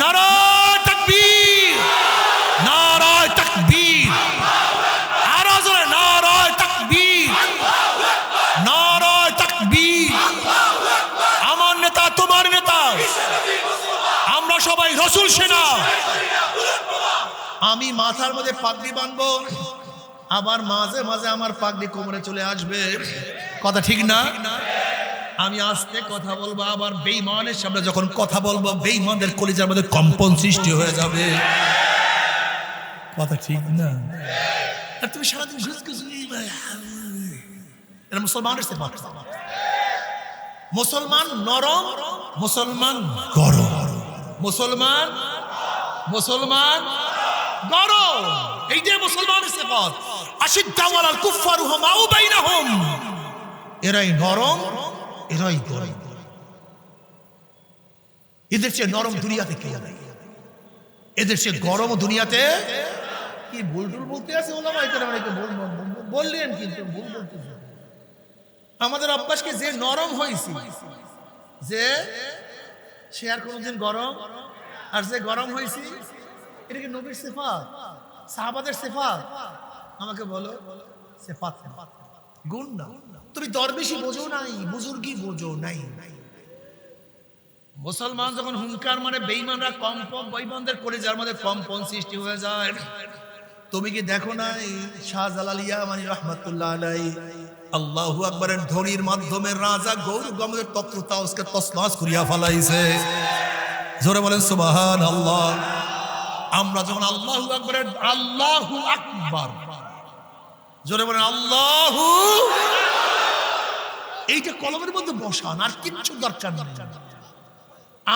নারায়ে তাকবীর, নারায়ে তাকবীর, আরো জোরে নারায়ে তাকবীর, নারায়ে তাকবীর। আমার নেতা তোমার নেতা, আমরা সবাই রাসূল সেনা। আমি মাথার মধ্যে পাগড়ি বাঁধবো, আবার মাঝে মাঝে আমার পাগড়ি কোমরে চলে আসবে, কথা ঠিক না? আমি আস্তে কথা বলবো, আবার বেঈমানের সামনে যখন কথা বলবো বেঈমানদের কলিজার মধ্যে কম্পন সৃষ্টি হয়ে যাবে, কথা ঠিক না? আর তুমি সারাদিন এটা মুসলমানের সিফাত। মুসলমান নরম, মুসলমান গরম, মুসলমান গরম, এই যে মুসলমানের সিফাত। আশিদ্দাউ আলাল কুফফার রুহামাউ বাইনাহুম, এরাই নরম, এরাই গরম। এদের চেয়ে নরম দুনিয়াতে কেউ নাই, এদের চেয়ে গরম দুনিয়াতে। কি ভুলটুল বলতে আছে ওলামা ইকরাম, বললেন কিন্তু ভুল বলতেছে। আমাদের অভ্যাসকে যে নরম হয়েছি, যে সে আর কোনোদিন গরম, আর যে গরম হয়েছি এটা কি নবীর সিফাত, সাহাবাদের সিফাত? আমাকে বলো সিফাত গুণ না। তুমি দরবেশি বোঝো নাই, বুজুর্গি বোঝো নাই। মুসলমান যখন হুঙ্কার মানে বেঈমানরা কম্পন, বেঈমানদের কলিজার মধ্যে কম্পন সৃষ্টি হয়ে যায়। তুমি কি দেখো নাই শাহজালাল ইয়ামানি রাহমাতুল্লাহ আলাইহি আল্লাহু আকবারের ধ্বনির মাধ্যমে রাজা গৌরগম্ভীর তত্ত্বতাউসকে তসনস করিয়া ফেলাইছে। জোরে বলেন সুবহানাল্লাহ। আমরা যখন আল্লাহু আকবারের, আল্লাহু আকবার, জোরে বলেন আল্লাহু, এইটা কলমের মধ্যে বসান, আর কিচ্ছু দরকার নেই।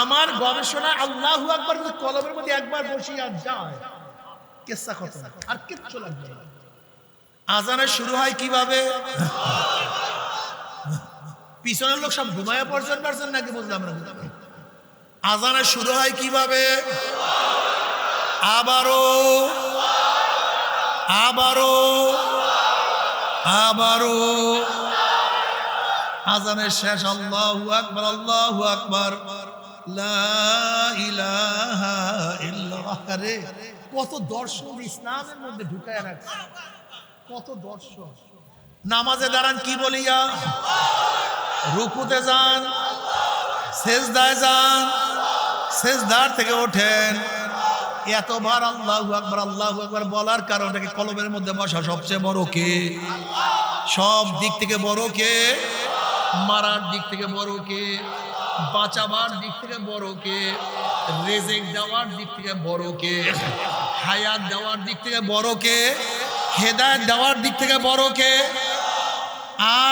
আমার গবেষণা আল্লাহু আকবার কলমের মধ্যে একবার বসিয়া যায়, কেসা কথা, আর কিচ্ছু লাগবে না। আজানের শুরু হয় কিভাবে? পিছনের লোক সব ঘুমায়া পড়ছেন নাকি বুঝলাম না। আজানের শুরু হয় কিভাবে? আবারও আবারও আবারও আজানের শেষ আল্লাহু আকবার, আল্লাহু আকবার, লা ইলাহা ইল্লাল্লাহ। আরে কত দর্শন ইসলামের মধ্যে ঢুকায় রাখছে, কত দর্শন। নামাজে দাঁড়ান কি বলিয়া? রুকুতে যান, সেজদায় যান, সেজদার থেকে ওঠেন, এতবার আল্লাহু আকবার, আল্লাহু আকবার বলার কারণটা কি? কলবের মধ্যে বসা সবচেয়ে বড় কে? সব দিক থেকে বড় কে? মারার দিক থেকে বড় কে? বাঁচাবার দিক থেকে বড় কে? রেজেক দেওয়ার দিক থেকে বড় কে? হায়াত দেওয়ার দিক থেকে বড় কে? হেদায়েত দেওয়ার দিক থেকে বড় কে?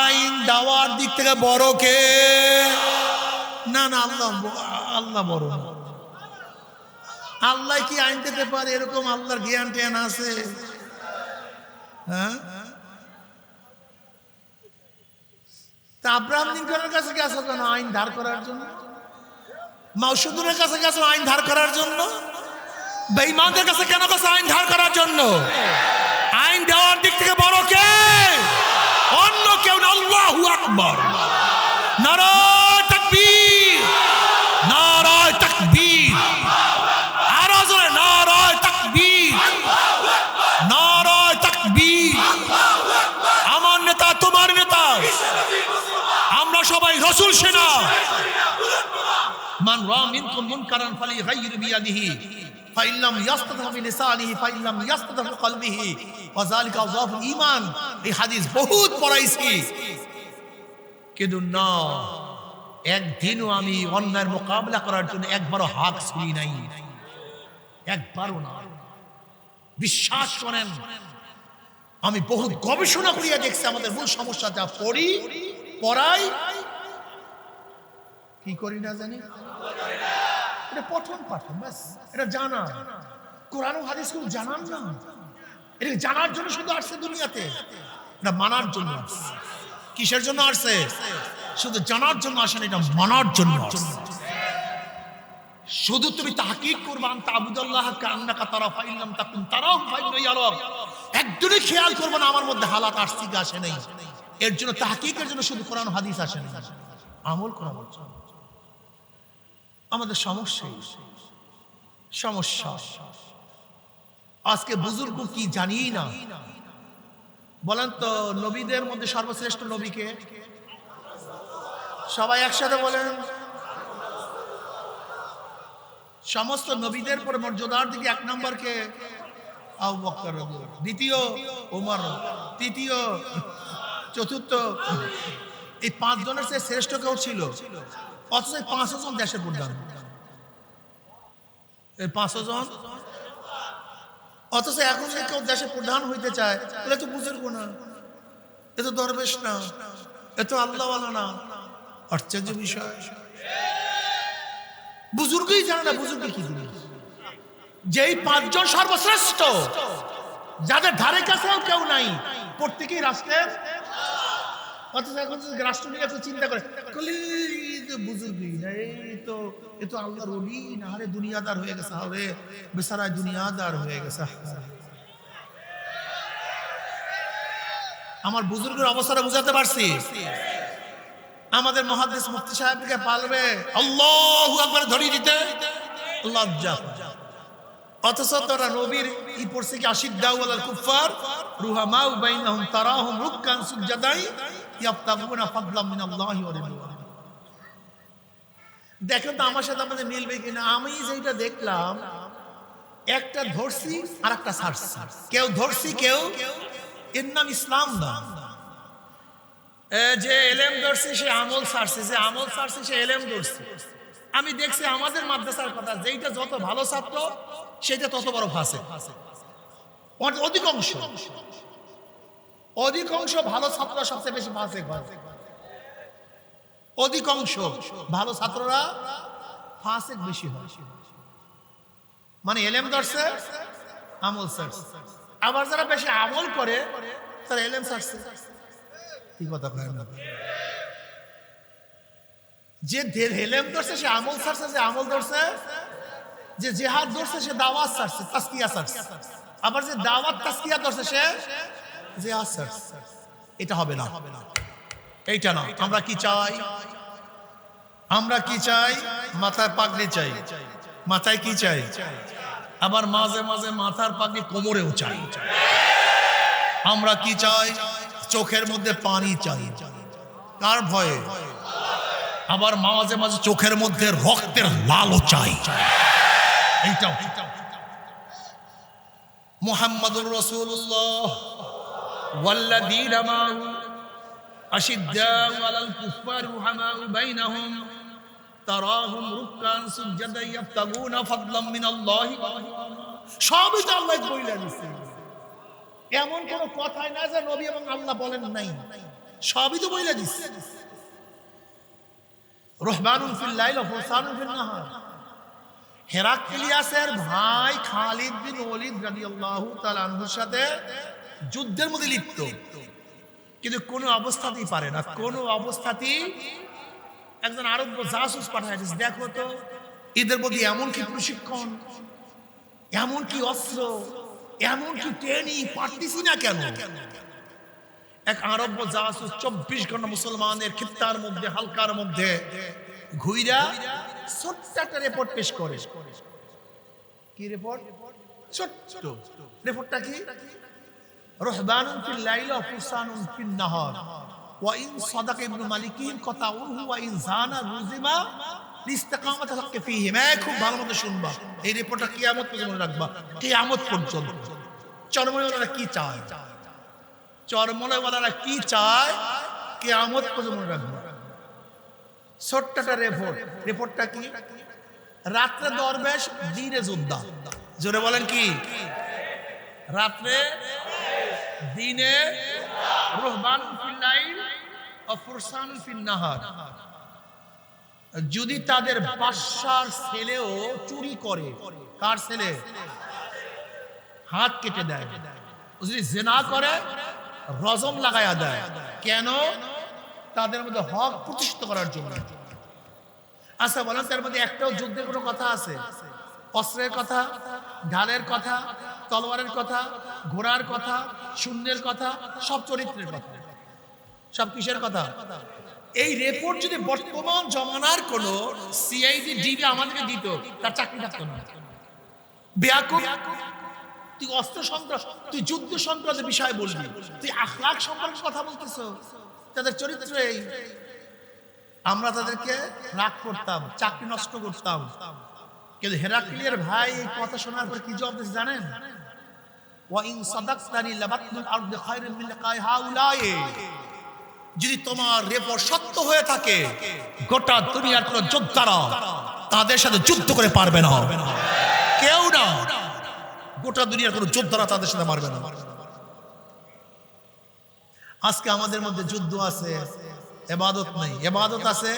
আইন দেওয়ার দিক থেকে বড় কে? না না, আল্লাহ, আল্লাহ বড়। আল্লাহ কি আইন দিতে পারে এরকম আল্লাহর জ্ঞান ট্যান আছে? হ্যাঁ, তা আব্রাহাম লিঙ্কনের কাছে গেছো কেন? আইন ধার করার জন্য। মাউসুদুরের কাছে গেছো আইন ধার করার জন্য। বেঈমানদের কাছে কেন গেছো? আইন ধার করার জন্য। আইন দেওয়ার দিক থেকে বড় কে? অন্য কেউ না, আল্লাহু আকবার। নারায়ে তাকবীর, নারায়ে তাকবীর, আরো জোরে নারায়ে তাকবীর, নারায়ে তাকবীর। আমার নেতা তোমার নেতা, আমরা সবাই রাসূল সেনা। মান রা মিনকুম মুনকারান ফালিগাইয়ির বিয়াদিহি ফাইন লাম ইয়াস্তাতি বিলিসানিহি ফাইন লাম ইয়াস্তাতি বিকলবিহি ওয়া যালিকা আযফুল ঈমান। এই হাদিস বহুত পড়াইছি, কিন্তু না একদিনও আমি অন্যায়ের মোকাবেলা করার জন্য একবারও হাত ছুঁই নাই, একবারও না। বিশ্বাস করেন, আমি বহুত গবেষণা করিয়া দেখছি আমাদের মূল সমস্যা যা পড়ি, পড়াই, কি করি না জানি, এটা পঠন পাঠন, ব্যাস এটা জানা। কোরআন ও হাদিস খুব জানান না, এটা জানার জন্য শুধু আসছে দুনিয়াতে, এটা মানার জন্য আসছে। কিসের জন্য আসছে? শুধু জানার জন্য আসেন, এটা মানার জন্য আসছে। শুধু তুমি তাহকিক করবা, আনতা আবুদাল্লাহ কান্নাকা তারা ফাইন লাম তাকুন তারাহু ফাইন্নাহু ইয়ারাক। একদমই খেয়াল করবে না আমার মধ্যে হালাত আসছে কি আসে নাই। এর জন্য তাহকিকের জন্য শুধু কোরআন হাদিস আসে না, আমল করা বলছে। আমাদের সমস্যা সমস্যা। আজকে বুজুর্গ কি জানি না। বলেন তো নবীদের মধ্যে সর্বশ্রেষ্ঠ নবীকে? সবাই একসাথে বলেন। সমস্ত নবীদের পরে মর্যাদার দিকে 1 নম্বর কে? আবু বকর রাদিয়াল্লাহু, দ্বিতীয় ওমর, তৃতীয়, চতুর্থ। এই 5 জনের চেয়ে শ্রেষ্ঠ কেউ ছিল? অথচ 5 জন দেশের প্রধান, এই 5 জন। অথচ এখন যে কেউ দেশের প্রধান হইতে চায়, বলে তো বুজুর্গ না, এ তো দরবেশ না, এ তো আল্লাহওয়ালা না। আশ্চর্য বিষয়, বুজুর্গই জানে না বুজুর্গ কি জিনিস। যেই 5 জন সর্বশ্রেষ্ঠ, যাদের ধারে কাছেও কেউ নাই, প্রত্যেকেই রাষ্ট্রের। অথচ এখন রাষ্ট্র নিয়ে এত চিন্তা করে, বুজুর্গই না, এ তো আল্লাহর ওলি না, আরে দুনিয়াদার হয়ে গেছে, আরে বেচারা দুনিয়াদার হয়ে গেছে। আমার বুজুর্গের অবস্থাটা বুঝাতে পারছি? আমাদের মুহাদ্দিস মুফতি সাহেবকে পারবে আল্লাহু আকবার ধরিয়ে দিতে লজ্জা। অথচ তোরা নবীর ই পড়ছে কি, আশিদ্দাউ আলাল কুফার রুহামাউ বাইনাহুম তারাহুম রুককান সুজদাই ইয়াবতাগুনা ফাদলাম মিনাল্লাহি ওয়া রিদওয়ান। দেখেন তো আমার সাথে আমাদের মিলবে কিনা। আমি যেটা দেখলাম, একটা ধরছি আর একটা ছাড়ছি। কেউ ধরছি, কেউ এর নাম ইসলাম না। যে এলেম ধরছে সে আমল ছাড়ছে, যে আমল ছাড়ছে সে এলেম ধরছে। আমি দেখছি আমাদের মাদ্রাসার কথা, যেটা যত ভালো ছাত্র সেটা তত বড় ফাসিক। অধিকাংশ ভালো ছাত্ররা সবচেয়ে বেশি ফাসিক হয়। অধিকাংশ ভালো ছাত্ররা ফাসিক বেশি হয়। মানে এলেম ধরছে, আমল ছাড়ছে। আবার যারা বেশি আমল করে তারা এলেম ছাড়ছে। কি কথা কয় না? যে এলেম ধরছে সে আমল ছাড়ছে, যে আমল ধরছে, যে জিহাদ ধরছে সে দাওয়াত ছাড়ছে, তাসকিয়া ছাড়ছে। আবার যে দাওয়াত তাসকিয়া ধরছে সে জিহাদ ছাড়ছে। এটা হবে না, এইটা না। আমরা কি চাই? আমরা কি চাই? মাথায় পাগড়ি চাই। মাথায় কি চাই? আবার মাঝে মাঝে মাথার পাগড়ি কোমরেও চাই। আমরা কি চাই? চোখের মধ্যে পানি চাই। কার ভয়ে? আবার মাঝে মাঝে চোখের মধ্যে রক্তের লালও চাই। এইটাও মুহাম্মাদুর রাসূলুল্লাহ ওয়াল্লাযীনা মা'হু আশিদ্দাউ আলাল কুফফারি রুহামাউ বাইনাহুম তারাহুম রুককান সুজদান ইয়াবতাগুনা ফাদলাম মিনাল্লাহি। সবই তো আল্লাহ বলে দিয়েছে। এমন কোন কথাই না যে নবী এবং আল্লাহ বলেন নাই, সবই তো বলে দিয়েছে। রহমানুন ফিল লাইল ওয়া ফুরসানুন ফিন নাহার। হেরাক্লিয়াসের ভাই খালিদ বিন ওলীদ রাদিয়াল্লাহু তাআলা আনহুর সাথে যুদ্ধের মধ্যে লিপ্ত, কিন্তু কোনো অবস্থাতেই পারে না। কোনো অবস্থাতেই একজন আরব জাসুস পাঠাইছে, দেখো তো এদের মধ্যে এমন কি প্রশিক্ষণ, এমন কি অস্ত্র, এমন কি ট্রেনিং, পারতেছি না কেন? এক আরব জাসুস 24 ঘন্টা মুসলমানের খিত্তার মধ্যে, হালকার মধ্যে ঘুইরা ছোট্ট একটা রিপোর্ট পেশ করে। কি রিপোর্ট? ছোট্ট রিপোর্টটা কি? রহবানুন ফিল লাইল ওয়া ফুরসানুন ফিন নাহার ওয়া ইন সাদাকা ইবনে মালিকিন কাতাউহু ওয়া ইন জানা রুজিমা লিস্তিকামাত হাক্কি ফীহি। খুব ভালো মতো শুনবা, এই রিপোর্টটা কিয়ামত পর্যন্ত মনে রাখবা। কিয়ামত পর্যন্ত চরমনাইওয়ালারা কি চায়, চরমনাইওয়ালারা কি চায়, কিয়ামত পর্যন্ত মনে রাখবা। ছোট্ট একটা রিপোর্ট। রিপোর্টটা কি? রাত্রে দরবেশ, দিনে যোদ্ধা। জোরে বলেন কি? রাত্রে, দিনে রহবানুন ফিল লাইল ওয়া ফুরসানুন ফিন নাহার। যদি তাদের বাদশার ছেলেও চুরি করে, কার ছেলে? হাত কেটে দেয়। যদি জিনা করে রজম লাগায়া দেয়। কেন? তাদের মধ্যে হক প্রতিষ্ঠিত করার জন্য। আচ্ছা বলেন, তার মধ্যে একটাও যুদ্ধের কোনো কথা আছে? অস্ত্রের কথা, ঢালের কথা, তলোয়ারের কথা, ঘোড়ার কথা, শূন্যের কথা, সব চরিত্রের কথা। সব কিসের কথা? এই রিপোর্ট যদি বর্তমান জমানার কোন সিআইডি ডিবি আমাদেরকে দিত, তার চাকরি থাকতো না। বেয়াকুব, তুই অস্ত্র সন্ত্রাস, তুই যুদ্ধ সন্ত্রাসের বিষয় বলবি, তুই আখলাক সম্পর্কে কথা বলতেছ, তাদের চরিত্র এই। আমরা তাদেরকে রাগ করতাম, চাকরি নষ্ট করতাম, কিন্তু হেরাক্লিয়ার ভাই এই কথা শোনার পর কি জবাব দিয়েছে জানেন? ওয়াইন সাদাকতানি লাবাতনুল আরদি খায়রুম মিন লিকাই হাউলাই, যদি তোমার রিপোর্ট সত্য হয়ে থাকে গোটা দুনিয়ার কোন যোদ্ধারা তাদের সাথে যুদ্ধ করে পারবে না, কেউ না, গোটা দুনিয়ার কোন যোদ্ধারা তাদের সাথে পারবে না। আজকে আমাদের মধ্যে যুদ্ধ আছে, ইবাদত নাই, ইবাদত আছে,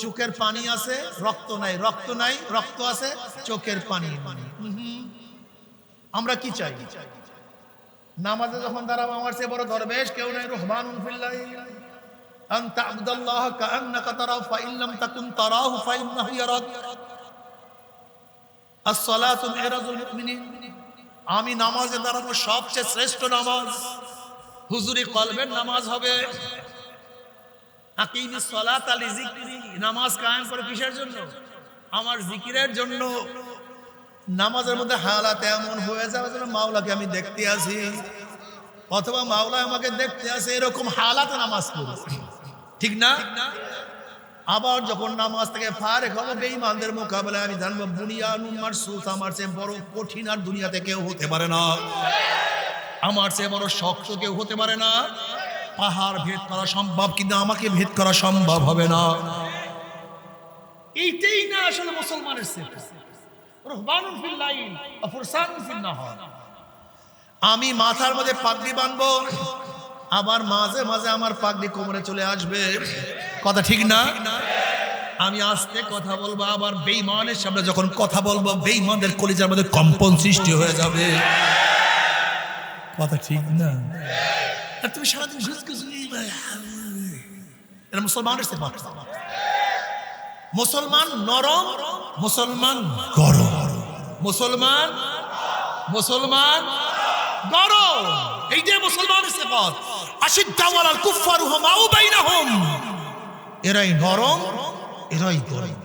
চোখের পানি আছে, রক্ত নাই, রক্ত নাই, রক্ত আছে, চোখের পানি। আমরা কি চাই? নামাজে যখন দাঁড়াবো আমার চেয়ে বড় দরবেশ কেউ নাই। রহমানুন ফিল্লাহ আনতা আবদুল্লাহ কাআন্নাকা তারাহু ফাইন লাম তাকুন তারাহু ফাইন্নাহু ইয়ারাক। as-salatu mi'rajul mu'minin, আমি নামাজে দাঁড়াবো সবচেয়ে শ্রেষ্ঠ নামাজ হুজুরি কলবের নামাজ হবে। আকিমিস সালাতা লিযিকরি, নামাজ কায়েম করে কিসের জন্য? আমার জিকিরের জন্য। নামাজের মধ্যে হালাত এমন হয়ে যাবে যেন মাওলাকে আমি দেখতে আছি, অথবা মাওলা আমাকে দেখতে আছে, এরকম হালাতে নামাজ পড়ি, ঠিক না? আবার যখন নামাজ থেকে ফারেক হব বেঈমানদের মোকাবেলায় আমি জানবো বুনিয়ানুন মারসুস, আমার চেয়ে বড় কঠিন আর দুনিয়াতে কেউ হতে পারে না, আমার চেয়ে বড় শক্ত কেউ হতে পারে না। পাহাড় ভেদ করা সম্ভব কিন্তু আমাকে ভেদ করা সম্ভব হবে না। এইটাই না আসলে মুসলমানের সিফাত। রহমানুন ফিল লাইল ওয়া ফুরসানুন ফিন নাহার। আমি মাথার মধ্যে পাগড়ি বাঁধবো, আবার মাঝে মাঝে আমার পাগড়ি কোমরে চলে আসবে, কথা ঠিক না? আমি আস্তে কথা বলবো, আবার বেঈমানের সামনে যখন কথা বলবো বেঈমানদের কলিজার মধ্যে কম্পন সৃষ্টি হয়ে যাবে, কথা ঠিক না? আর তুমি সারাদিন এটা মুসলমানের সিফাত। মুসলমান নরম, মুসলমান গরম, মুসলমান গরম, এই যে মুসলমানের সিফাত। আশিদ্দাউ আলাল কুফফার রুহামাউ বাইনাহুম, এরাই নরম, এরাই গরম।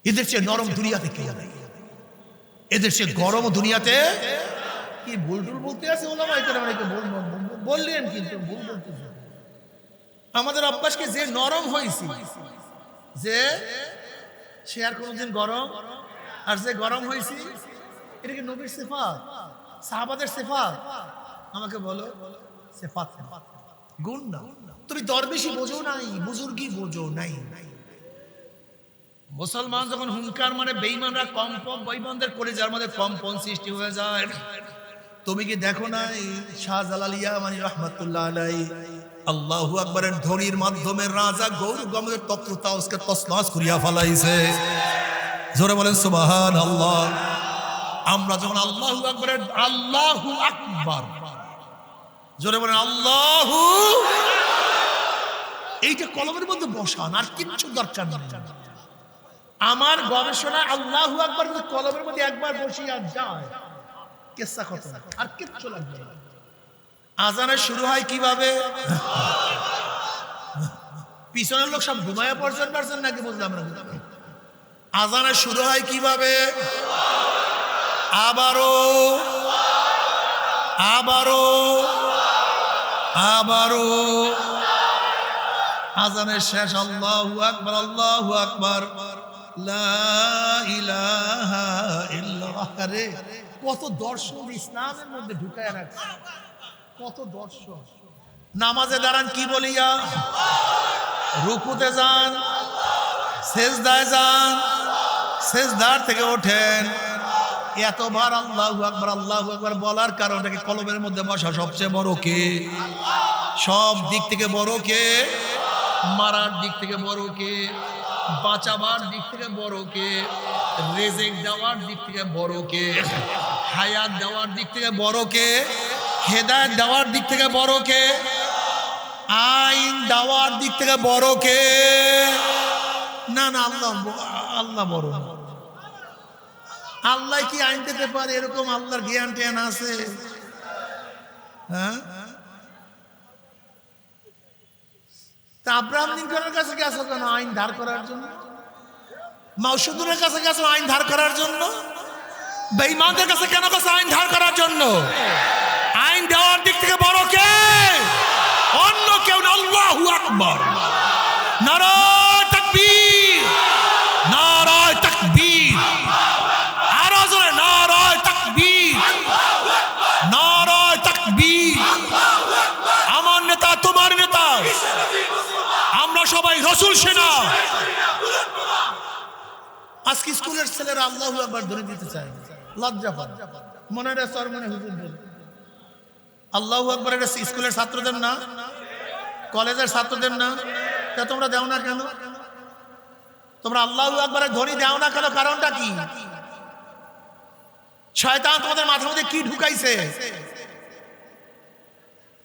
এদের চেয়ে নরম দুনিয়াতে কেউ নেই, এদের চেয়ে গরম দুনিয়াতে। কি ভুলটুল বলতে আছে ওলামা একরাম বললেন, কিন্তু ভুল বলতেছে। আমাদের অভ্যাসকে যে নরম হয়েছি, যে সে আর কোনদিন গরম, আর যে গরম হয়েছি এটা কি নবীর সিফাত, সাহাবাদের সিফাত? আমাকে বলো সিফাত গুণ না। তুমি দরবেশি বোঝো নাই, বুজুর্গি বোঝো নাই। মুসলমান যখন হুঙ্কার মানে বেঈমানরা কম্পন, বেঈমানদের কলিজার মধ্যে কম্পন সৃষ্টি হয়ে যায়। তুমি কি দেখো নাই শাহজালাল ইয়ামানি রাহমাতুল্লাহ আলাইহি আল্লাহু আকবারের ধ্বনির মাধ্যমে রাজা গৌরগমের তক্ততাউসকে তছনছ করিয়া ফেলাইছে। জোরে বলেন সুবহানাল্লাহ। আমরা যখন আল্লাহু আকবারের, আল্লাহু আকবার, জোরে বলেন আল্লাহু, এইটা কলমের মধ্যে বসান, আর কিচ্ছু দরকার নেই। আমার গবেষণা আল্লাহু আকবার কলমের মধ্যে একবার বসিয়া যায়, কেসা কথা, আর কিচ্ছু লাগবে না। আজানের শুরু হয় কিভাবে? পিছনের লোক সব ঘুমায়া পড়ছেন নাকি বুঝলাম না। আজানের শুরু হয় কিভাবে? আবারও আবারও আবারও আজানের শেষ আল্লাহু আকবার, আল্লাহু আকবার, লা ইলাহা ইল্লাল্লাহ। আরে কত দর্শন ইসলামের মধ্যে ঢুকায় রাখছে, কত দর্শন। নামাজে দাঁড়ান কি বলিয়া? রুকুতে যান, সেজদায় যান, সেজদার থেকে ওঠেন, এতবার আল্লাহু আকবার, আল্লাহু আকবার বলার কারণে কি কলবের মধ্যে বসা সবচেয়ে বড় কে? সব দিক থেকে বড় কে? মারার দিক থেকে বড় কে? বাঁচাবার দিক থেকে বড় কে? রেজেক দেওয়ার দিক থেকে বড় কে? হায়াত দেওয়ার দিক থেকে বড় কে? হেদায়েত দেওয়ার দিক থেকে বড় কে? আইন দেওয়ার দিক থেকে বড় কে? না না, আল্লাহ, আল্লাহ বড়। আল্লাহ কি আইন দিতে পারে এরকম আল্লাহর জ্ঞান ট্যান আছে? হ্যাঁ, তা আব্রাহাম লিঙ্কনের কাছে গেছে কেন আইন ধার করার জন্য? মাউসুদুরের কাছে গেছো আইন ধার করার জন্য? বেঈমানদের কাছে কেন গেছো আইন ধার করার জন্য? আইন দেওয়ার দিক থেকে বড় কে? অন্য কেউ না। আল্লাহু আকবার, নারায়ে তাকবীর, নারায়ে তাকবীর, আরো জোরে নারায়ে তাকবীর, নারায়ে তাকবীর। আমার নেতা তোমার নেতা, আমরা সবাই রাসূল সেনা। আজকে স্কুলের ছেলেরা আল্লাহু আকবার ধরে দিতে চায়, লজ্জা পায়। মনে রে সর মনে হুজুর বলে আল্লাহু আকবার এটা স্কুলের ছাত্রদের না, কলেজের ছাত্রদের না? তা তোমরা দাও না কেন? তোমরা আল্লাহু আকবারের ধ্বনি দাও না কেন? কারণটা কি? শয়তান তোমাদের মাথার মধ্যে কি ঢুকাইছে?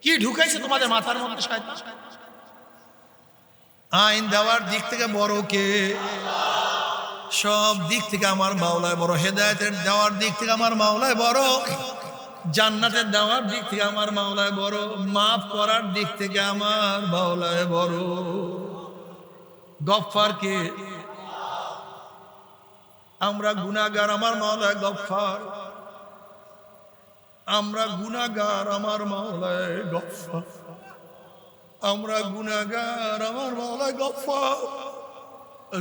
কি ঢুকাইছে তোমাদের মাথার মধ্যে শয়তান? আইন দেওয়ার দিক থেকে বড় কে? সব দিক থেকে আমার মাওলায় বড়। হেদায়েতের দেওয়ার দিক থেকে আমার মাওলায় বড়। জান্নাতের দেওয়ার দিক থেকে আমার মাওলায় বড়। মাফ করার দিক থেকে আমার মাওলায় বড়। গফফার কে? আমরা গুনাহগার, আমার মাওলায় গফফার। আমরা গুনাহগার, আমার মাওলায় গফফার। আমরা গুনাহগার, আমার মাওলায় গফফার।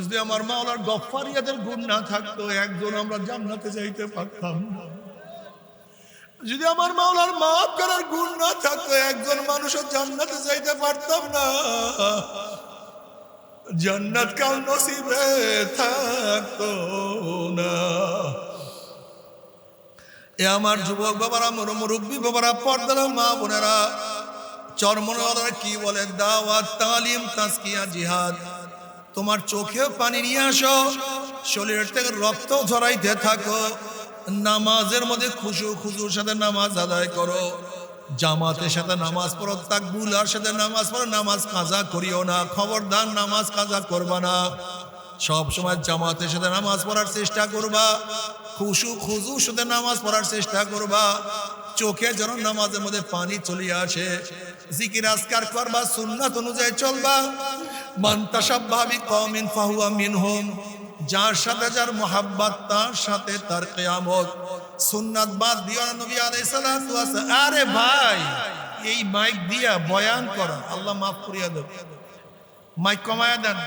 যদি আমার মাওলার গফফারিয়াতের গুণ না থাকতো, একজন আমরা জান্নাতে যাইতে পারতাম না। যদি আমার মাওলার মাফ করার গুণ না থাকতো, একজন মানুষও জান্নাতে যাইতে পারতাম না। জান্নাত কার নসিবে থাকতো না। এ আমার যুবক বাবারা, মুরব্বী বাবারা, পর্দার মা বোনেরা, চরমনারা কি বলে? দাওয়াত, তালিম, তাজকিয়া, জিহাদ। তোমার চোখেও পানি নিয়ে আসো, শরীরের থেকে রক্ত ঝরাইতে থাকো। নামাজের মধ্যে খুশুর সাথে নামাজ আদায় করো, জামাতের সাথে নামাজ পড়ো, তাকবীরের সাথে নামাজ পড়ো। নামাজ কাজা করিও না, খবরদার নামাজ কাজা করবা না। সব সময় জামাতের সাথে নামাজ পড়ার চেষ্টা করবা, খুশুর সাথে নামাজ পড়ার চেষ্টা করবা। চোখে যেন নামাজের মধ্যে পানি চলে আসে। জিকির আজকার করবা, সুন্নাত অনুযায়ী চলবা। মান তাশাব্বাহা বিকওমিন ফাহুয়া মিনহুম। যার সাথে যার মোহাব্বত, তার সাথে তার কিয়ামত। সুন্নাত বাদ দিও না। নবী আলাইহিস সালাতু ওয়াস সালাম, আরে ভাই এই মাইক দিয়া বয়ান করা, আল্লাহ মাফ করিয়া দেব। মাইক কমায়া দেন।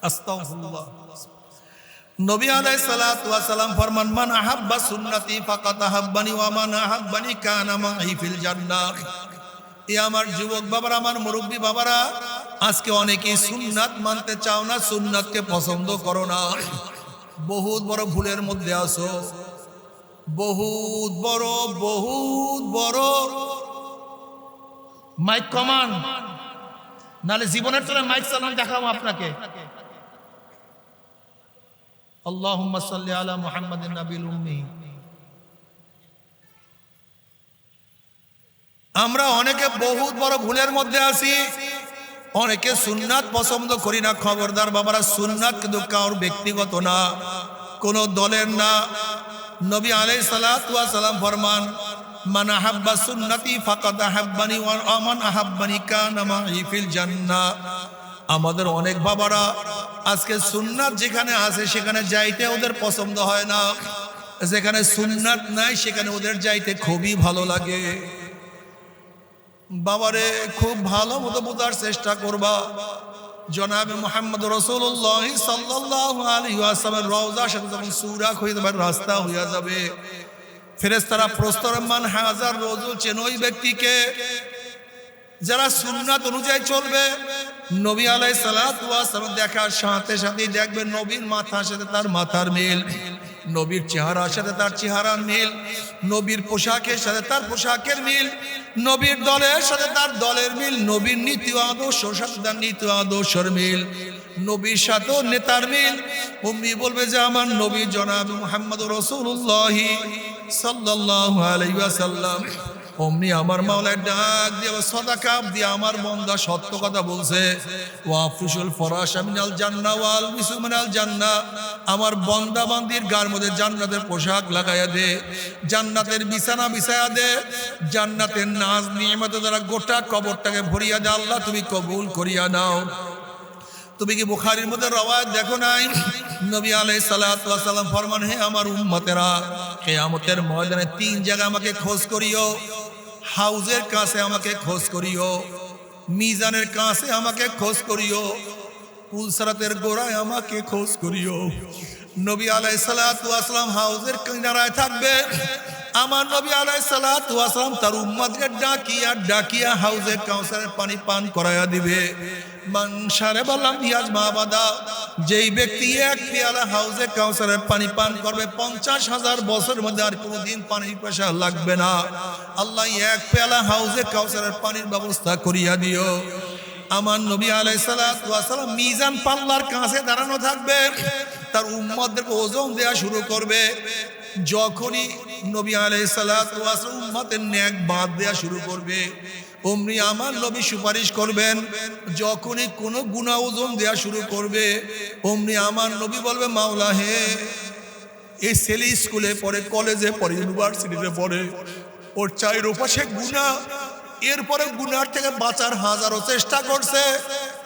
আস্তাগফিরুল্লাহ। নবী আলাইহিস সালাতু ওয়াস সালাম ফরমান, মান আহাব্বা সুন্নতি ফাকাদ আহাব্বানি ওয়া মান আহাব্বানি কানা মাই ফিল জান্নাহ। এ আমার যুবক বাবারা, আমার মুরব্বী বাবারা, আজকে অনেকেই সুন্নাত মানতে চাও না, সুন্নাতকে পছন্দ করো না। বহুত বড় ভুলের মধ্যে আছো, বহুত বড়। মাইক কমান, নালে জীবনের তোরা মাইক চালান দেখাবো আপনাকে। আল্লাহুম্মা সাল্লি আলা মুহাম্মাদিন নাবিল উম্মি। আমরা অনেকে বহুত বড় ভুলের মধ্যে আছি। অনেকে সুন্নাত পছন্দ করি না। খবরদার বাবারা, সুন্নাত কিন্তু কারোর ব্যক্তিগত না, কোন দলের না। নবী আলাইহিস সালাতু ওয়াস সালাম ফরমান, মান আহাব্বা সুন্নতি ফাকাদ আহাব্বানি ওয়া মান আহাব্বানি কানা মাই ফিল জান্নাহ। আমাদের অনেক বাবারা আজকে সুন্নাত যেখানে আছে সেখানে যাইতে ওদের পছন্দ হয় না, যেখানে সুন্নাত নাই সেখানে ওদের যাইতে খুবই ভালো লাগে। বাবারে খুব ভালো মতো বোঝার চেষ্টা করবা। জনাবে মুহাম্মদ রাসূলুল্লাহ সাল্লাল্লাহু আলাইহি ওয়াসাল্লামের রওজার সাথে যখন সুরাক হয়ে যাবে, রাস্তা হইয়া যাবে, ফেরেশতারা প্রস্তরমান হাজার রজুল চেন ওই ব্যক্তিকে যারা সুন্নাত অনুযায়ী চলবে। নবী আলাইহিস সালাতু ওয়াস সালাম দেখার সাথে সাথে দেখবে নবীর মাথার সাথে তার মাথার মিল, নবীর চেহারার সাথে তার চেহারার মিল, নবীর পোশাকের সাথে তার পোশাকের মিল, নবীর দলের সাথে তার দলের মিল, নবীর নীতি আদর্শের সাথে তার নীতি আদর্শের মিল, নবীর সাথে নেতার মিল। উম্মি বলবে যে আমার নবী জনাব মুহাম্মদ রাসূলুল্লাহ সাল্লাল্লাহু আলাইহি ওয়াসাল্লাম। অমনি আমার মাওলার ডাক দিয়ে সাদাকা দিয়ে আমার বান্দা সত্য কথা বলছে। ওয়াফুশুল ফরাশা মিনাল জান্নাহ ওয়াল মিসু মিনাল জান্নাহ। আমার বান্দা বান্দির গার মধ্যে জান্নাতের পোশাক লাগায়া দে, জান্নাতের বিছানা বিছায়া দে, জান্নাতের নাজ নিয়ামত দ্বারা গোটা কবরটাকে ভরিয়া দে। আল্লাহ তুমি কবুল করিয়া নাও। তুমি কি বুখারীর মধ্যে রওয়ায়াত দেখো নাই? নবী আলাইহিস সালাতু ওয়াস সালাম ফরমান, হে আমার উম্মতেরা, কিয়ামতের ময়দানে 3 জায়গা আমাকে খোঁজ করিও। হাউজের কাছে আমাকে খোঁজ করিও, মিজানের কাছে আমাকে খোঁজ করিও, পুলসরাতের গোড়ায় আমাকে খোঁজ করিও। নবী আলাইহিস সালাতু ওয়াস সালাম হাউজের কিনারায় থাকবে। আমার নবী আলাইহিস সালাতু ওয়াস সালাম তার উম্মতকে ডাকিয়া ডাকিয়া হাউজে কাউসারের পানি পান করায়া দিবে। মান শারাবা লাম ইয়াজমা আবাদা, যেই ব্যক্তি এক পেয়ালা হাউজে কাউসারের পানি পান করবে 50,000 বছরের মধ্যে আর কোনোদিন পানির পিপাসা লাগবে না। আল্লাহ এক পেয়ালা হাউজে কাউসারের পানির ব্যবস্থা করিয়া দিও। আমার নবী আলাইহিস সালাতু ওয়াস সালাম মিজান পাল্লার কাছে দাঁড়ানো থাকবে, তার উম্মতদেরকে ওজন দেয়া শুরু করবে। যখনই নবী আলাইহিস সালাতু ওয়াস সালাম উম্মতের নেক বাদ দেয়া শুরু করবে, অমনি আমার নবী সুপারিশ করবেন। যখনই কোনো গুনাহ ওজন দেয়া শুরু করবে, অমনি আমার নবী বলবে, মাওলা হে, এই ছেলে স্কুলে পড়ে, কলেজে পড়ে, ইউনিভার্সিটিতে পড়ে, ওর চাইরোপাশে গুনাহ, এরপরে গুনার থেকে বাঁচার হাজারো চেষ্টা করছে,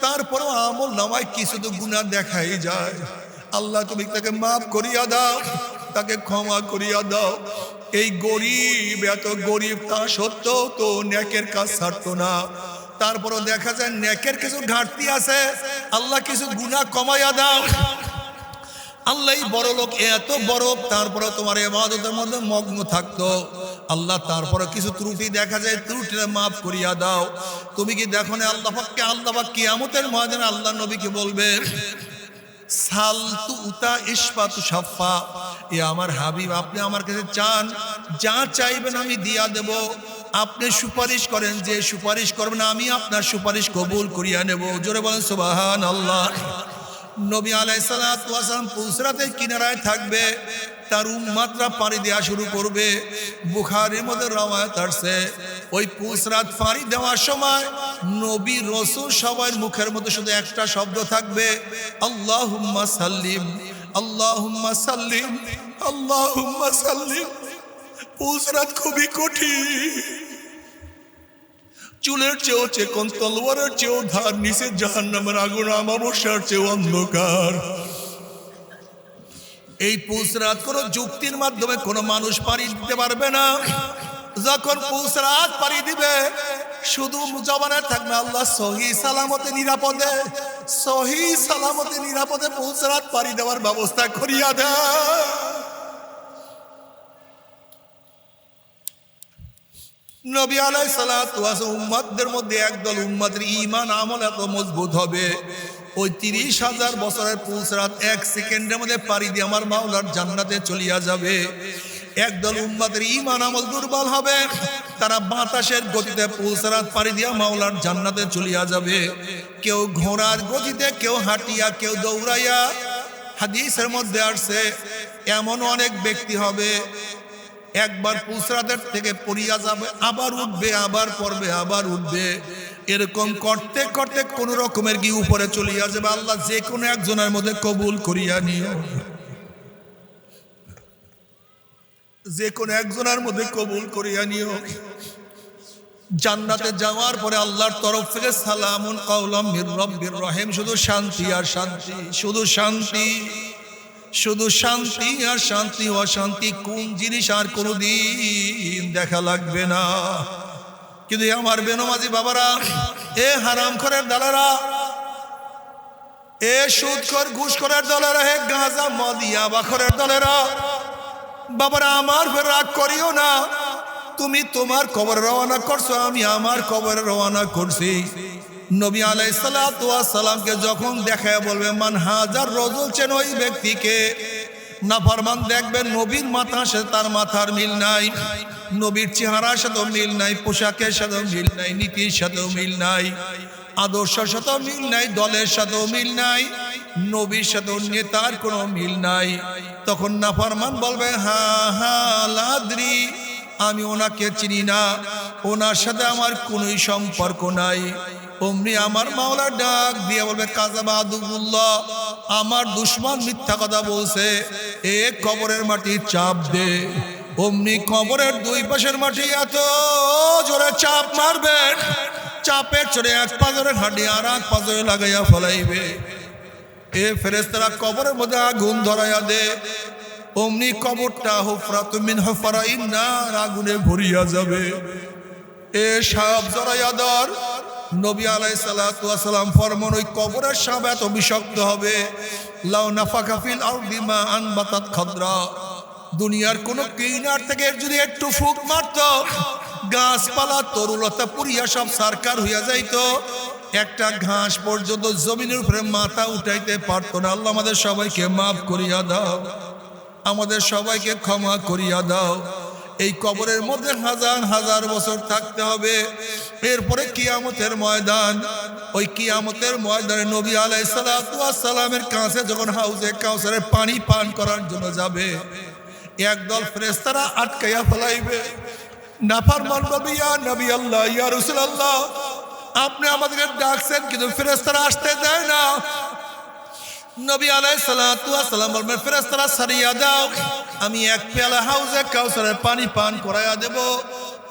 তারপরেও আমল নামায় কিছু তো গুনাহ দেখাই যায়। আল্লাহ তুমি তাকে মাফ করিয়া দাও, তাকে ক্ষমা করিয়া দাও। এই গরিব, এত গরিব তা সত্ত্বেও তো নেকের কাজ ছাড়তো না। তারপরও দেখা যায় নেকের কিছু ঘাটতি আছে, আল্লাহ কিছু গুনাহ কমাইয়া দাও। আল্লাহ বড় লোক, এত বড়, তারপরে তোমার ইবাদতের মধ্যে মগ্ন থাকতো। আল্লাহ তারপরে কিছু ত্রুটি দেখা যায়, ত্রুটিটা মাফ করিয়া দাও। তুমি কি দেখো না আল্লাহ পাক কিয়ামতের ময়দানে আল্লাহ নবীকে বলবে, সালতু উতা ইশফাতু শাফা, এ আমার হাবিব, আপনি আমার কাছে চান, যা চাইবেন আমি দিয়া দেব। আপনি সুপারিশ করেন, যে সুপারিশ করবেন আমি আপনার সুপারিশ কবুল করিয়া নেব। জোরে বলেন সুবহানাল্লাহ। নবী আলাইহিস সালাতু ওয়াস সালাম পুলসরাতের কিনারায় থাকবে, তার উম্মতরা পানি দেওয়া শুরু করবে। বুখারীর মধ্যে রওয়ায়াত আছে, ওই পুলসরাত পানি দেওয়ার সময় নবী রাসূল সবার মুখের মধ্যে শুধু একটা শব্দ থাকবে, আল্লাহুম্মা সাল্লিম, আল্লাহুম্মা সাল্লিম, আল্লাহুম্মা সাল্লিম। পুলসরাত খুবই কঠিন, চুলের চেয়েও চেকন, তলোয়ারের চেয়েও ধার, নিচে জাহান্নামের আগুন, অমাবস্যার চেয়েও অন্ধকার। এই পুলসরাত কোনো যুক্তির মাধ্যমে কোনো মানুষ পাড়ি দিতে পারবে না। যখন পুলসরাত পাড়ি দিবে, শুধু জবানে থাকবে আল্লাহ সহি সালামতে নিরাপদে, সহি সালামতে নিরাপদে পুলসরাত পাড়ি দেওয়ার ব্যবস্থা করিয়া দেয়। নবী আলাইহিস সালাতু ওয়াস সালাম উম্মতদের মধ্যে একদল উম্মতের ঈমান আমল এত মজবুত হবে, ওই 30,000 বছরের পুলসরাত 1 সেকেন্ডের মধ্যে পাড়ি দিয়ে আমার মাওলার জান্নাতে চলিয়া যাবে। একদল উম্মতের ঈমান আমল দুর্বল হবে, তারা বাতাসের গতিতে পুলসরাত পাড়ি দিয়া মাওলার জান্নাতে চলিয়া যাবে। কেউ ঘোড়ার গতিতে, কেউ হাঁটিয়া, কেউ দৌড়াইয়া। হাদিসের মধ্যে আসছে এমন অনেক ব্যক্তি হবে, একবার পুলসরাতের থেকে পড়িয়া যাবে, আবার উঠবে, আবার পড়বে, আবার উঠবে, এরকম করতে করতে কোন রকমের কি উপরে চলিয়া যাবে। আল্লাহ যে কোনো একজনের মধ্যে কবুল করিয়া নিও, যে কোনো একজনের মধ্যে কবুল করিয়া নিও। জান্নাতে যাওয়ার পরে আল্লাহর তরফ থেকে সালামুন কাওলাম মির রাব্বির রহিম, শুধু শান্তি আর শান্তি, শুধু শান্তি, শুধু শান্তি আর শান্তি। অশান্তি কোন জিনিস আর কোনদিন দেখা লাগবে না। কিন্তু আমার বেনমাজি বাবারা, এ হারামখোরের দালারা, এ সুদখোর ঘুষখোরের দলেরা, হে গাঁজা মদ ইয়াবাখোরের দলেরা, বাবারা আমার ফের রাগ করিও না। তুমি তোমার কবরে রওনা করছো, আমি আমার কবরে রওনা করছি। নবী আলাইহিস সালাতু ওয়াস সালামকে যখন দেখায় বলবে, মান হাজার রজুল, চেন ওই ব্যক্তিকে। নাফরমান দেখবেন নবীর মাথার সাথে তার মাথার মিল নাই, নবীর চেহারার সাথেও মিল নাই, পোশাকের সাথেও মিল নাই, নীতির সাথেও মিল নাই, আদর্শের সাথেও মিল নাই, দলের সাথেও মিল নাই, নবীর সাথেও নেতার কোনো মিল নাই। তখন নাফরমান বলবে, হা হা লাদ্রি, আমি ওনাকে চিনি না, ওনার সাথে আমার কোনোই সম্পর্ক নাই। অমনি আমার মাওলা ডাক দিয়ে বলবে, কাযাবা আদুল্লাহ, আমার দুশমন মিথ্যা কথা বলছে, এ কবরের মাটি চাপ দে। অমনি কবরের দুই পাশের মাটি এত জোরে চাপ মারবে, চাপের চড়ে এক পাজরের হাড্ডি আর এক পাজরে লাগাইয়া ফলাইবে। এ ফেরেশতারা কবরের মধ্যে আগুন ধরাইয়া দে, অমনি কবরটা হুফরাতুম মিন হুফরাইন নার, আগুনে ভরিয়া যাবে। এ সাপ জড়াইয়া ধর। নবী আলাইহিস সালাতু ওয়াস সালাম ফরমান, ওই কবরের সাপ এত বিষাক্ত হবে, লাউ নাফাকা ফিল আরদি মা আনবাতাত খাদরা, দুনিয়ার কোন কিনার থেকে যদি একটু ফুঁক মারত, গাছপালা তরুলতা পুরিয়া সব সারকার হইয়া যাইতো, একটা ঘাস পর্যন্ত জমিনের উপরে মাথা উঠাইতে পারতো না। আল্লাহ আমাদের সবাইকে মাফ করিয়া দাও, আমাদের সবাইকে ক্ষমা করিয়া দাও। এই কবরের মধ্যে হাজার হাজার বছর থাকতে হবে। এরপরে কিয়ামতের ময়দান, ওই কিয়ামতের ময়দানে নবী আলাইহিস সালাতু ওয়াস সালামের কাছে যখন হাউজে কাউসারের পানি পান করার জন্য যাবে, একদল ফেরেশতারা আটকাইয়া ফেলাইবে। নাফরমান বলবে, ইয়া নবী আল্লাহ, ইয়া রাসূলুল্লাহ, আপনি আমাদেরকে ডাকছেন কিন্তু ফেরেশতারা আসতে দেয় না। নবী আলাইহিস সালাতু ওয়াস সালাম বলবেন, ফেরেশতারা সারিয়া দাও, আমি এক পেয়ালা হাউজে কাউসারের পানি পান করাইয়া দেব।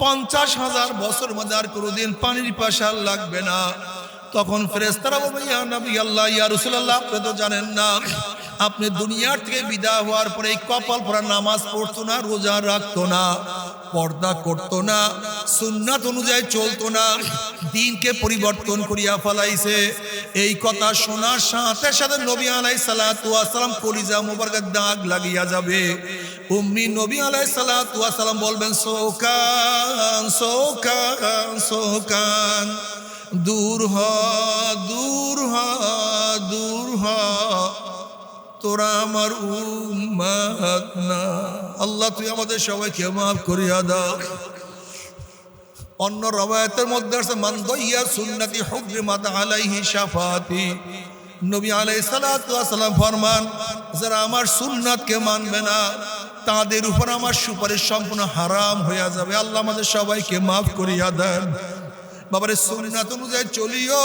50,000 বছর মধ্যে আর কোনোদিন পানির পিপাসা লাগবে না। তখন ফেরেশতারা বলবে, ইয়া নবী আল্লাহ, ইয়া রাসূলুল্লাহ, আপনি তো জানেন না, আপনি দুনিয়ার থেকে বিদায় হওয়ার পরে এই কপাল পরা নামাজ পড়তো না, রোজা রাখতো না, পর্দা করতো না, সুন্নাত অনুযায়ী চলতো না, দিনকে পরিবর্তন করিয়া ফেলাইছে। এই কথা শোনার সাথে সাথে নবী আলাইহিস সালাতু ওয়াস সালাম কলিজা মোবারকের দাগ লাগিয়া যাবে। উম্মি নবী আলাইহিস সালাতু ওয়াস সালাম বলবেন, সোকান সোকান সোকান, দূর হ দূর হ দূর হ, তোরা আমার উম্মত না। আল্লাহ তুই আমাদের সবাইকে মাফ করিয়া দাও। অন্য রওয়ায়াতের মধ্যে আছে, মান দাইয়া সুন্নতি হুররিমাত আলাইহি শাফাতি, নবী আলাইহিস সালাতু ওয়াস সালাম ফরমান, যারা আমার সুন্নাতকে মানবে না তাদের উপর আমার সুপারিশ সম্পূর্ণ হারাম হইয়া যাবে। আল্লাহ আমাদের সবাইকে মাফ করিয়া দেন। বাবারে সুন্নাত অনুযায়ী চলিও,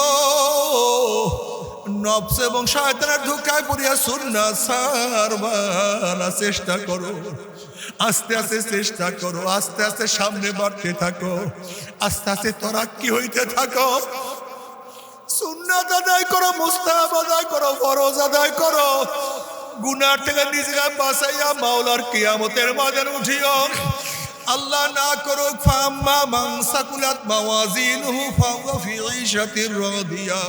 নফস এবং শয়তানের ধোঁকায় পড়িয়া সুন্নাত ছাড়বার চেষ্টা করো। আস্তে আস্তে চেষ্টা করো, আস্তে আস্তে সামনে বাড়তে থাকো, আস্তে আস্তে তরাক্কি হইতে থাকো। সুন্নাত আদায় করো, মুস্তাহাব আদায় করো, ফরজ আদায় করো। গুনাহ থেকে নিজেকে বাঁচাইয়া মাওলার কিয়ামতের ময়দানে উঠিও। আল্লাহ না করুক, ফাম্মা মান সাকুলাত মাওয়াজিনুহু ফাহুয়া ফি ঈশাতির রাদিয়া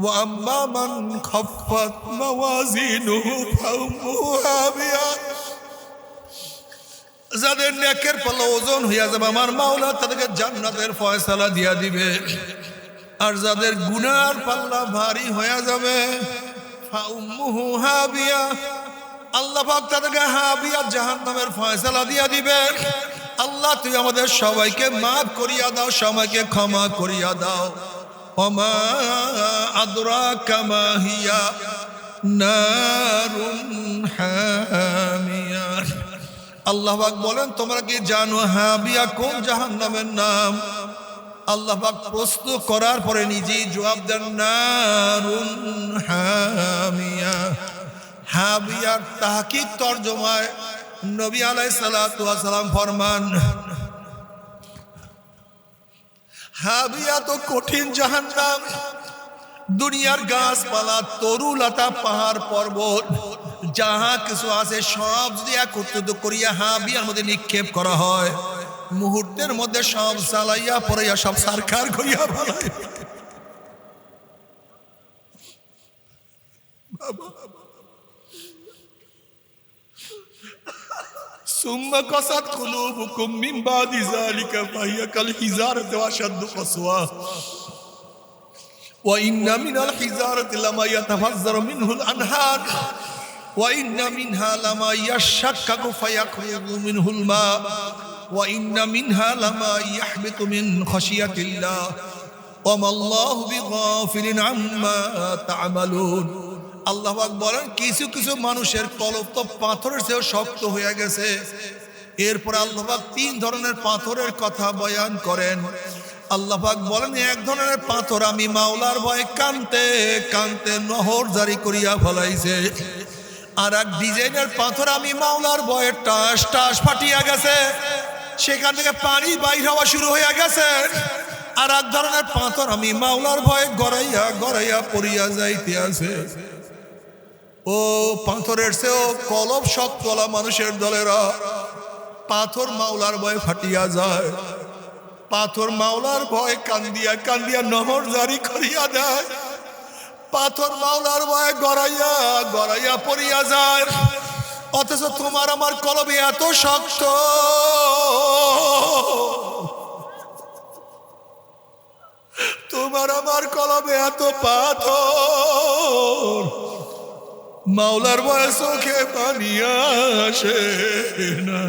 ওয়া আম্মা মান খাফফাত মাওয়াজিনুহু ফাউম্মুহু হাবিয়া। যাদের নেকের পাল্লা ওজন হইয়া যাবে, আমার মাওলা তাদেরকে জান্নাতের ফয়সালা দিয়া দিবে। আর যাদের গুনার পাল্লা ভারী হইয়া যাবে, ফাউম্মুহু হাবিয়া, আল্লাহ পাক তাদেরকে হাবিয়া জাহান্নামের ফয়সালা দিয়া দিবে। আল্লাহ তুই আমাদের সবাইকে মাফ করিয়া দাও, সবাইকে ক্ষমা করিয়া দাও। ওমা আদরাকা মা হিয়া নারুন হামিয়া। আল্লাহ পাক বলেন, তোমরা কি জানো হাবিয়া কোন জাহান্নামের নাম? আল্লাহ পাক প্রশ্ন করার পরে নিজেই জবাব দেন, নারুন হামিয়া। হাবিয়ার তাহকিক তরজমায় নবী আলাইহিস সালাতু ওয়াস সালাম ফরমান, হাবিয়া তো কঠিন জাহান্নাম। দুনিয়ার গাছপালা, তরুলতা, পাহাড় পর্বত যাহা কিছু আছে সব যদি একত্রিত করিয়া হাবিয়ার মধ্যে নিক্ষেপ করা হয়, মুহূর্তের মধ্যে সব জ্বালাইয়া পড়াইয়া সব সারখার করিয়া ফেলায়। সুম্মা কাসাত কুলুবুকুম মিন বাদি যালিকা ফাহিয়া কাল হিজারাতি ওয়া আশাদ্দু কাসওয়া ওয়া ইন্না মিনাল হিজারাতি লামা ইয়াতাফাজ্জারু মিনহুল আনহার ওয়া ইন্না মিনহা লামা ইয়াশাক্কাকু ফায়াখরুজু মিনহুল মা ওয়া ইন্না মিনহা লামা ইয়াহবিতু মিন খাশিয়াতিল্লাহ ওয়া মাল্লাহু বিগাফিলিন আম্মা তা'মালুন। আল্লাহ পাক বলেন, কিছু কিছু মানুষের কলব তো পাথরের চেয়েও শক্ত হয়ে গেছে। এরপর আল্লাহ পাক 3 ধরনের পাথরের কথা বয়ান করেন। আল্লাহ পাক বলেন, এক ধরনের পাথর আমি মাওলার ভয়ে কানতে কানতে নহর জারি করিয়া ফেলাইছে। আর এক ডিজাইনের পাথর আমি মাওলার ভয়ে টাস টাস ফাটিয়া গেছে, সেখান থেকে পানি বাইর হওয়া শুরু হয়ে গেছে। আর এক ধরনের পাথর আমি মাওলার ভয়ে গড়াইয়া গড়াইয়া পড়িয়া যাইতে আছে। ও পাথরের চেয়েও কলব শক্তওয়ালা মানুষের দলেরা পাথর মাওলার ভয়ে ফাটিয়া যায়, পাথর মাওলার ভয়ে কান্দিয়া কান্দিয়া নহর জারি করিয়া দেয়, পাথর মাওলার ভয়ে গড়াইয়া গড়াইয়া পড়িয়া যায়। অথচ তোমার আমার কলবে এত শক্ত, তোমার আমার কলবে এত পাথর, মাওলার ভয়ে চোখে পানি আসে না।